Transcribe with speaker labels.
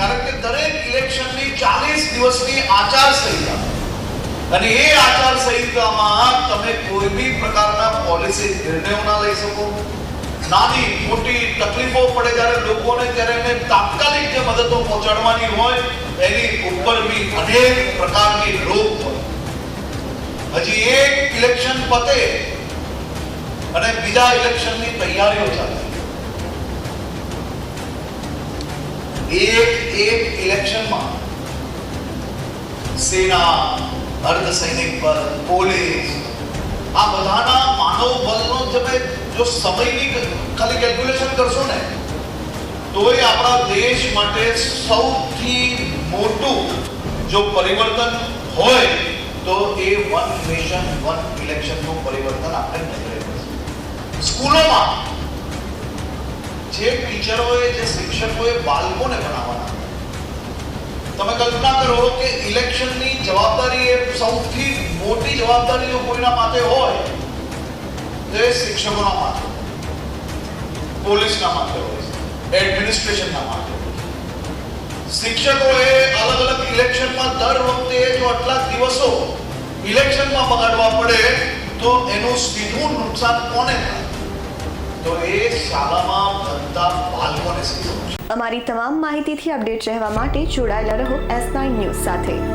Speaker 1: કારણ કે દરેક ઇલેક્શનની 40 દિવસની આચારસંહિતા અને એ આચારસંહિતામાં તમે કોઈ બી પ્રકારના પોલિસી નિર્ણયો ના લઈ શકો. નાની મોટી તકલીફો પડે જ્યારે લોકોને ત્યારે એને તાત્કાલિક જે મદદો પહોંચાડવાની હોય એની ઉપર બી અનેક પ્રકારની રોક હોય. હજી એક ઇલેક્શન પતે અને બીજા ઇલેક્શનની તૈયારીઓ ચાલે. એક ઇલેક્શનમાં સેના, અર્ધસૈનિક બળ, પોલીસ આ બધાના માનવ બળનો તમે જો સમયની ખાલી કેલ્ક્યુલેશન કરશો ને તો એ આપણા દેશ માટે સૌથી મોટું જો પરિવર્તન હોય તો એ વન નેશન વન ઇલેક્શનનું પરિવર્તન આપણે નજરે પડશે. સ્કૂલોમાં જે ટીચરોએ જે શિક્ષકોએ બાળકોને ભણાવવાના, તમે કલ્પના કરો કે ઇલેક્શનની જવાબદારી એ સૌથી મોટી જવાબદારી જો કોઈના માથે હોય તો એ શિક્ષકોના માથે, પોલીસના માથે હોય, એડમિનિસ્ટ્રેશનના માથે. શિક્ષકોએ અલગ અલગ ઇલેક્શનમાં દર વખતે જો આટલા દિવસો ઇલેક્શનમાં બગાડવા પડે તો એનું સીધું નુકસાન કોને થાય? તો એ શાળામાં ભણતા બાળકોને સીધું.
Speaker 2: અમારી તમામ માહિતીથી અપડેટ રહેવા માટે જોડાયેલા રહો S9 ન્યૂઝ સાથે.